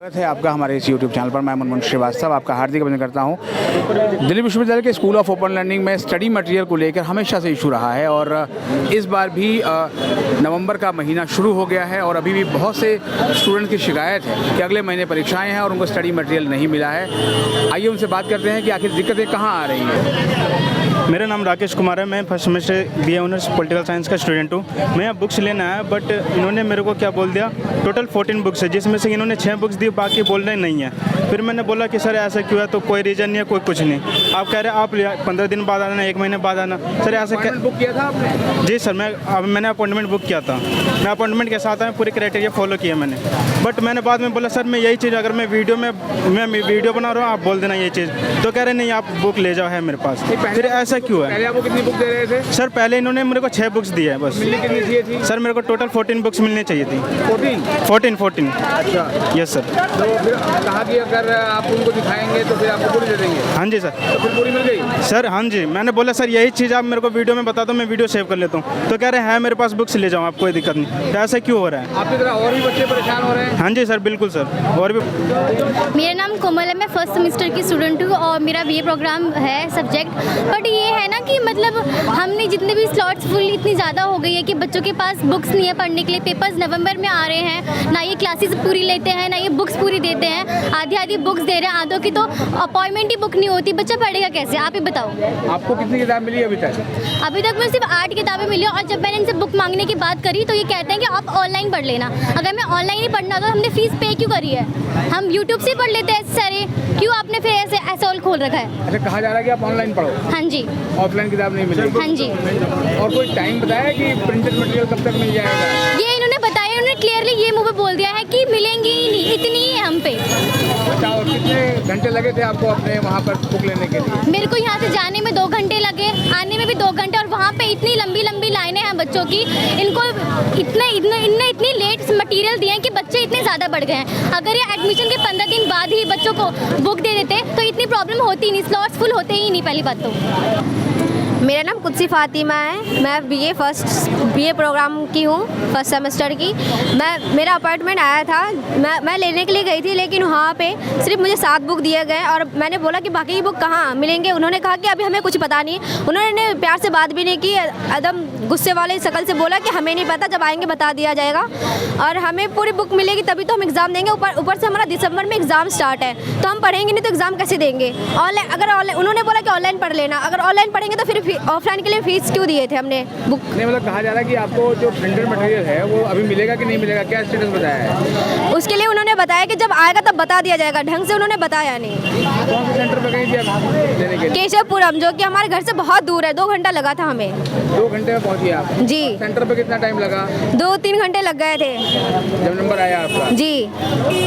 स्वागत है आपका हमारे इस YouTube चैनल पर। मैं मनमोहन श्रीवास्तव आपका हार्दिक अभिनंदन करता हूं। दिल्ली विश्वविद्यालय के स्कूल ऑफ ओपन लर्निंग में स्टडी मटेरियल को लेकर हमेशा से इशू रहा है और इस बार भी नवंबर का महीना शुरू हो गया है और अभी भी बहुत से स्टूडेंट की शिकायत है कि अगले महीने परीक्षाएँ हैं और उनको स्टडी मटेरियल नहीं मिला है। आइए उनसे बात करते हैं कि आखिर दिक्कतें कहाँ आ रही हैं। मेरा नाम राकेश कुमार है। मैं first semester BA honours political science का स्टूडेंट हूँ। मैं यहाँ बुक्स लेना आया बट इन्होंने मेरे को क्या बोल दिया, टोटल 14 बुक्स है जिसमें से इन्होंने 6 बुक्स दी, बाकी बोल रहे नहीं है। फिर मैंने बोला कि सर ऐसा क्यों है, तो कोई रीज़न नहीं है, कोई कुछ नहीं। आप कह रहे हैं आप 15 दिन बाद आना, 1 महीने बाद आना। सर ऐसा बुक किया था आपने? जी सर, मैंने अपॉइंटमेंट बुक किया था। मैं अपॉइंटमेंट के साथ आया, पूरे क्राइटेरिया फॉलो किया मैंने। बट मैंने बाद में बोला सर मैं यही चीज़, अगर मैं वीडियो बना रहा हूँ आप बोल देना ये चीज़, तो कह रहे नहीं आप बुक ले जाओ है मेरे पास। फिर ऐसा क्यों है? पहले आपको कितनी बुक दे रहे थे? सर पहले इन्होंने मेरे को 6 बुक्स दिए हैं बस। मिलनी कितनी चाहिए थी? सर मेरे को टोटल 14 बुक्स मिलनी चाहिए थी। 14। अच्छा, यस सर। तो फिर कहा कि अगर आप उनको दिखाएंगे तो फिर आपको पूरी दे देंगे? हाँ जी सर। तो फिर पूरी मिल गई? सर हाँ जी, मैंने बोला सर यही चीज़ आप मेरे को वीडियो में बता दो, मैं वीडियो सेव कर लेता हूँ। तो कह रहे हैं मेरे पास बुक्स ले जाओ, आप कोई दिक्कत नहीं। तो ऐसा क्यों हो रहा है? आपकी तरह और भी बच्चे परेशान हो रहे हैं? हाँ जी सर, बिल्कुल सर। और भी मेरा नाम कोमल है, मैं फर्स्ट सेमेस्टर की स्टूडेंट हूँ और मेरा BA प्रोग्राम है सब्जेक्ट। बट ये है ना कि मतलब हमने जितने भी स्लॉट्स फुल इतनी ज़्यादा हो गई है कि बच्चों के पास बुक्स नहीं है पढ़ने के लिए। पेपर्स नवंबर में आ रहे हैं, ना ये क्लासेस पूरी लेते हैं ना ये बुक्स पूरी देते हैं। आधी बुक्स दे रहे हैं, आधों की तो अपॉइंटमेंट ही बुक नहीं होती। बच्चा पढ़ेगा कैसे, आप ही बताओ। आपको कितनी किताब मिली अभी तक? अभी तक मुझे सिर्फ 8 किताबें मिली और जब मैंने इनसे बुक मांगने की बात करी तो ये कहते हैं कि आप ऑनलाइन पढ़ लेना। अगर मैं ऑनलाइन ही पढ़ना तो हमने फीस पे क्यों करी है? हम यूट्यूब से पढ़ लेते हैं सारे, क्यों आपने फिर ऐसे ऑल खोल रखा है? अच्छा, कहा जा रहा है कि आप ऑनलाइन पढ़ो? हाँ जी। ऑफलाइन किताब नहीं मिलेगी? हाँ जी। और कोई टाइम बताया कि प्रिंटेड मटेरियल कब तक मिल जाएगा? ये इन्होंने बताया, उन्होंने क्लियरली ये मुँह पे बोल दिया है कि मिलेंगी ही नहीं, इतनी ही है हम पे। अच्छा, और कितने घंटे लगे थे आपको अपने वहाँ पर बुक लेने के लिए? मेरे को यहाँ से जाने में 2 घंटे लगे, आने में भी 2 घंटे, और वहाँ पे इतनी लंबी लाइनें हैं बच्चों की। इनको इनने इतनी लेट मटेरियल दिए हैं कि बच्चे इतने ज़्यादा बढ़ गए हैं। अगर ये एडमिशन के 15 दिन बाद ही बच्चों को बुक दे देते तो इतनी प्रॉब्लम होती नहीं, स्लॉट्स फुल होते ही नहीं। पहली बात तो मेरा नाम कुत्सी फातिमा है। मैं BA प्रोग्राम की हूँ, फर्स्ट सेमेस्टर की। मेरा अपॉइंटमेंट आया था, मैं लेने के लिए गई थी, लेकिन वहाँ पे सिर्फ मुझे 7 बुक दिए गए और मैंने बोला कि बाकी की बुक कहाँ मिलेंगे। उन्होंने कहा कि अभी हमें कुछ पता नहीं। उन्होंने प्यार से बात भी नहीं की, एकदम गुस्से वाले शक्ल से बोला कि हमें नहीं पता, जब आएंगे बता दिया जाएगा और हमें पूरी बुक मिलेगी तभी तो हम एग्ज़ाम देंगे। ऊपर से हमारा दिसंबर में एग्ज़ाम स्टार्ट है, तो हम पढ़ेंगे नहीं तो एग्ज़ाम कैसे देंगे? ऑनलाइन उन्होंने बोला कि ऑनलाइन पढ़ लेना। अगर ऑनलाइन पढ़ेंगे तो फिर ऑफलाइन के लिए फीस क्यों दिए थे हमने बुक? नहीं, मतलब कहा जा रहा है कि आपको जो प्रिंटेड मटेरियल है वो अभी मिलेगा कि नहीं मिलेगा, क्या स्टेटस बताया है? उसके लिए उन्होंने बताया कि जब आएगा तब बता दिया जाएगा, ढंग से उन्होंने बताया नहीं। कौन से सेंटर पर गई थी आप लेने के लिए? केशवपुरम, जो कि हमारे घर से बहुत दूर है। 2 घंटा लगा था हमें। 2 घंटे में पहुंची आप? जी। सेंटर पे कितना टाइम लगा? 2-3 घंटे लग गए थे जब नंबर आया आपका? जी।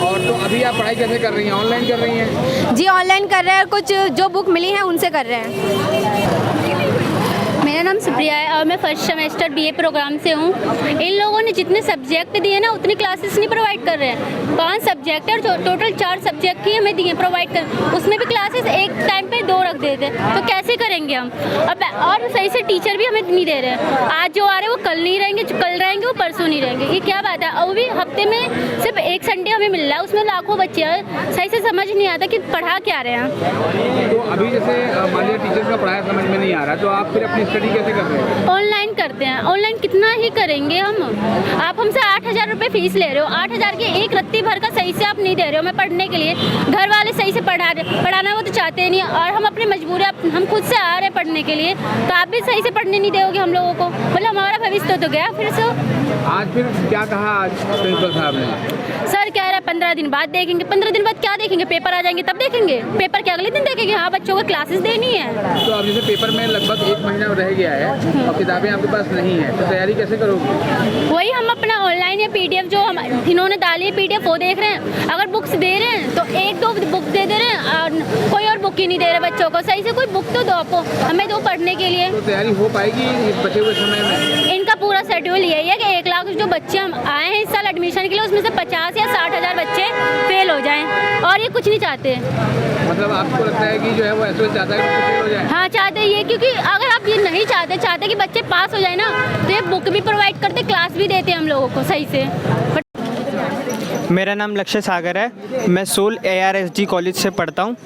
और तो अभी आप पढ़ाई कैसे कर रही हैं? ऑनलाइन कर रही हैं? जी ऑनलाइन कर रहे हैं, कुछ जो बुक मिली है उनसे कर रहे हैं। मेरा नाम सुप्रिया है और मैं फर्स्ट सेमेस्टर BA प्रोग्राम से हूँ। इन लोगों ने जितने सब्जेक्ट दिए ना उतनी क्लासेस नहीं प्रोवाइड कर रहे हैं। 5 सब्जेक्ट है और टोटल 4 सब्जेक्ट ही हमें दिए प्रोवाइड कर, उसमें भी क्लासेस एक टाइम पे 2 रख देते हैं। तो कैसे करेंगे हम? और सही से टीचर भी हमें नहीं दे रहे हैं। आज जो आ रहे हैं वो कल नहीं रहेंगे, जो कल रहेंगे वो परसों नहीं रहेंगे। ये क्या बात है? और वो भी हफ्ते में सिर्फ 1 संडे हमें मिल रहा है, उसमें लाखों बच्चे हैं। सही से समझ नहीं आता कि पढ़ा क्या रहे हैं। तो अभी जैसे मान लीजिए टीचर का पढ़ाया समझ में नहीं आ रहा, तो आप फिर अपनी स्टडी कैसे कर रहे हैं? ऑनलाइन करते हैं। ऑनलाइन कितना ही करेंगे हम? आप हमसे 8,000 रुपये फीस ले रहे हो, 8,000 की एक रत्ती भर का सही से आप नहीं दे रहे हो हमें पढ़ने के लिए। घर वाले सही से पढ़ाना वो तो चाहते नहीं, और हम अपनी मजबूरी हम खुद से आ रहे हैं पढ़ने के लिए, तो आप भी सही से पढ़ने नहीं दोगे हम लोगों को। मतलब हमारा भविष्य तो गया फिर से। आज फिर क्या कहा आज प्रिंसिपल साहब ने? सर कह रहा है 15 दिन बाद देखेंगे। 15 दिन बाद क्या देखेंगे? पेपर आ जाएंगे तब देखेंगे? पेपर के अगले दिन देखेंगे? हाँ, बच्चों को क्लासेस देनी है। तो अब जैसे पेपर में लगभग 1 महीना रह गया है और किताबें आपके पास नहीं है, तो तैयारी कैसे करोगे? वही हम अपना ऑनलाइन या PDF जो हम इन्होंने डाली है PDF वो देख रहे हैं। अगर बुक्स दे रहे हैं तो 1-2 बुक दे रहे हैं और कोई और बुक ही नहीं दे रहे बच्चों को। सही से कोई बुक तो दो आपको, हमें दो पढ़ने के लिए। तो तैयारी हो पाएगी इस बचे हुए समय में? इनका पूरा शेड्यूल यही है कि 1 लाख जो बच्चे हम आए हैं इस साल एडमिशन के लिए, उसमें से 50 या 60,000 बच्चे फेल हो जाएं, और ये कुछ नहीं चाहते। मतलब आपको लगता है कि जो है वो ऐसे चाहता है कि बच्चे फेल हो जाए? हाँ चाहते ये, क्योंकि अगर आप ये नहीं चाहते कि बच्चे पास हो जाए ना, तो ये बुक भी प्रोवाइड करते, क्लास भी देते हम लोगों को सही से। मेरा नाम लक्ष्य सागर है। मैं सोल ARSG कॉलेज से पढ़ता हूँ।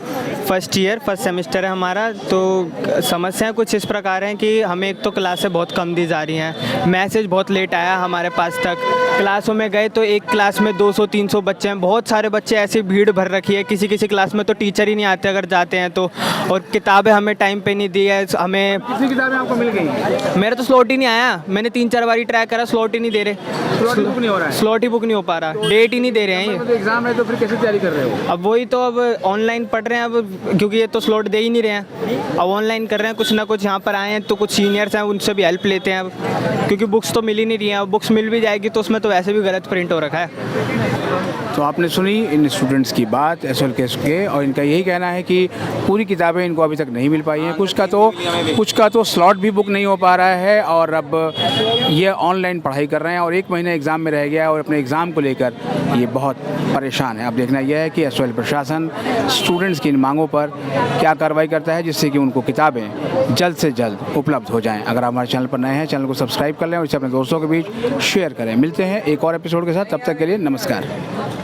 फर्स्ट सेमेस्टर है हमारा। तो समस्याएं कुछ इस प्रकार हैं कि हमें एक तो क्लासें बहुत कम दी जा रही हैं, मैसेज बहुत लेट आया हमारे पास तक। क्लासों में गए तो एक क्लास में 200-300 बच्चे हैं, बहुत सारे बच्चे, ऐसी भीड़ भर रखी है। किसी किसी क्लास में तो टीचर ही नहीं आते अगर जाते हैं तो। और किताबें हमें टाइम पे नहीं दी है। हमें कितनी किताबें आपको मिल गई? मेरा तो स्लॉट ही नहीं आया। मैंने 3-4 बारी ट्राई करा, स्लॉट ही नहीं दे रहे। स्लॉट बुक नहीं हो रहा है? स्लॉट ही बुक नहीं हो पा रहा, डेट ही नहीं दे रहे हैं ये। एग्जाम है तो फिर कैसे तैयारी कर रहे हो? अब वही तो, अब ऑनलाइन पढ़ रहे हैं अब, क्योंकि ये तो स्लॉट दे ही नहीं रहे हैं। अब ऑनलाइन कर रहे हैं, कुछ ना कुछ यहाँ पर आए हैं तो कुछ सीनियर्स हैं उनसे भी हेल्प लेते हैं अब, क्योंकि बुक्स तो मिल ही नहीं रही हैं। अब बुक्स मिल भी जाएगी तो उसमें तो वैसे भी गलत प्रिंट हो रखा है। तो आपने सुनी इन स्टूडेंट्स की बात SOL के, और इनका यही कहना है कि पूरी किताबें इनको अभी तक नहीं मिल पाई हैं। कुछ का तो स्लॉट भी बुक नहीं हो पा रहा है, और अब ये ऑनलाइन पढ़ाई कर रहे हैं और 1 महीना एग्ज़ाम में रह गया, और अपने एग्ज़ाम को लेकर ये बहुत परेशान है। अब देखना यह है कि SOL प्रशासन स्टूडेंट्स की इन मांगों पर क्या कार्रवाई करता है, जिससे कि उनको किताबें जल्द से जल्द उपलब्ध हो जाएं। अगर आप हमारे चैनल पर नए हैं, चैनल को सब्सक्राइब कर लें और इसे अपने दोस्तों के बीच शेयर करें। मिलते हैं एक और एपिसोड के साथ, तब तक के लिए नमस्कार।